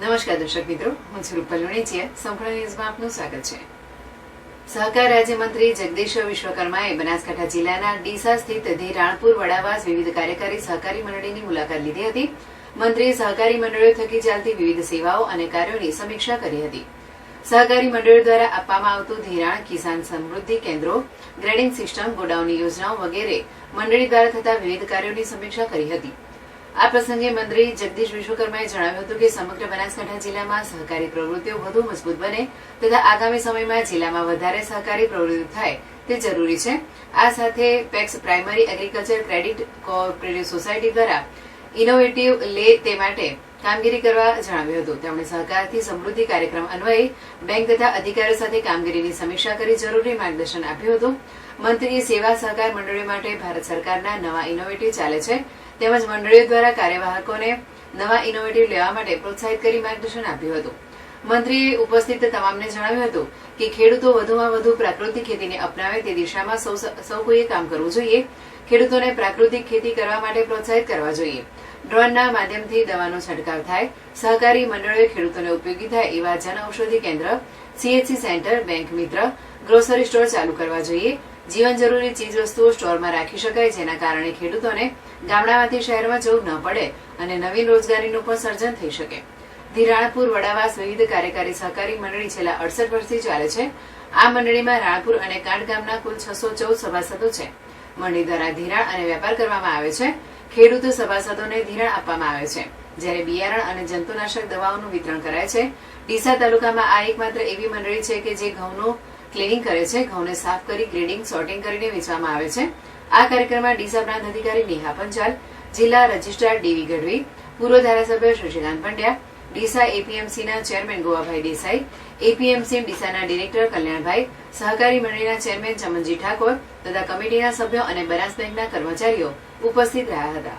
નમસ્કાર દર્શક મિત્રો, હું છું રૂપલ લુણીચિયા. સંપૂર્ણ ન્યૂઝમાં આપનું સ્વાગત છે. સહકાર રાજ્યમંત્રી જગદીશ વિશ્વકર્માએ બનાસકાંઠા જિલ્લાના ડીસા સ્થિત ધિરાણપુર વડાવાસ વિવિધ કાર્યકારી સહકારી મંડળીની મુલાકાત લીધી હતી. મંત્રીએ સહકારી મંડળીઓ થકી ચાલતી વિવિધ સેવાઓ અને કાર્યોની સમીક્ષા કરી હતી. સહકારી મંડળીઓ દ્વારા આપવામાં આવતું ધિરાણ, કિસાન સમૃદ્ધિ કેન્દ્રો, ગ્રેડિંગ સિસ્ટમ, ગોડાઉનની યોજનાઓ વગેરે મંડળી દ્વારા થતા વિવિધ કાર્યોની સમીક્ષા કરી હતી. આ પ્રસંગે મંત્રી જગદીશ વિશ્વકર્માએ જણાવ્યું હતું કે સમગ્ર બનાસકાંઠા જિલ્લામાં સહકારી પ્રવૃત્તિઓ વધુ મજબૂત બને તથા આગામી સમયમાં જિલ્લામાં વધારે સહકારી પ્રવૃત્તિઓ થાય તે જરૂરી છે. આ સાથે PACS primary agriculture credit cooperative society દ્વારા ઇનોવેટિવ લે તે માટે કામગીરી કરવા જણાવ્યું હતું. તેમણે સહકારથી સમૃદ્ધિ કાર્યક્રમ અન્વયે બેંક તથા અધિકારીઓ સાથે કામગીરીની સમીક્ષા કરી જરૂરી માર્ગદર્શન આપ્યું હતું. મંત્રીએ સેવા સહકાર મંડળીઓ માટે ભારત સરકારના નવા ઇનોવેટિવ ચાલે છે તેમજ મંડળીઓ દ્વારા કાર્યવાહકોને નવા ઇનોવેટિવ લેવા માટે પ્રોત્સાહિત કરી માર્ગદર્શન આપ્યું હતું. મંત્રીએ ઉપસ્થિત તમામને જણાવ્યું હતું કે ખેડૂતો વધુમાં વધુ પ્રાકૃતિક ખેતીને અપનાવે તે દિશામાં સૌ કોઈએ કામ કરવું જોઈએ. ખેડૂતોને પ્રાકૃતિક ખેતી કરવા માટે પ્રોત્સાહિત કરવા જોઈએ. ડ્રોનના માધ્યમથી દવાનો છંટકાવ થાય. સહકારી મંડળીઓ ખેડૂતોને ઉપયોગી થાય એવા જન ઔષધિ કેન્દ્ર, CHC સેન્ટર, બેંક મિત્ર, ગ્રોસરી સ્ટોર ચાલુ કરવા જોઈએ. જીવન જરૂરી ચીજવસ્તુઓ સ્ટોરમાં રાખી શકાય, જેના કારણે ખેડૂતોને ગામડામાંથી શહેરમાં જવું ન પડે અને નવીન રોજગારીનું પણ સર્જન થઈ શકે. ધિરાણપુર વડાવાસ વિવિધ કાર્યકારી સહકારી મંડળી છેલ્લા 68 વર્ષથી ચાલે છે. આ મંડળીમાં રાણપુર અને કાંડ ગામના કુલ 614 સભાસદો છે. મંડળી દ્વારા ધિરાણ અને વેપાર કરવામાં આવે છે. ખેડૂતો સભાસદોને ધિરાણ આપવામાં આવે છે, જ્યારે બિયારણ અને જંતુનાશક દવાઓનું વિતરણ કરાય છે. ડીસા તાલુકામાં આ એકમાત્ર એવી મંડળી છે કે જે ઘઉંનું ક્લીનિંગ કરે છે. ઘઉંને સાફ કરી ગ્રેડિંગ, સોર્ટિંગ કરીને વેચવામાં આવે છે. આ કાર્યક્રમમાં ડીસા પ્રાંત અધિકારી નેહા પંચાલ, જિલ્લા રજિસ્ટ્રાર ડીવી ગઢવી, પૂર્વ ધારાસભ્ય શશિકાંત પંડ્યા, ડીસા એપીએમસીના ચેરમેન ગોવાભાઈ દેસાઈ, એપીએમસી ડીસાના ડિરેક્ટર કલ્યાણભાઈ, સહકારી મંડળીના ચેરમેન ચમનજી ઠાકોર તથા કમિટીના સભ્યો અને બનાસ બેંકના કર્મચારીઓ ઉપસ્થિત રહ્યા હતા.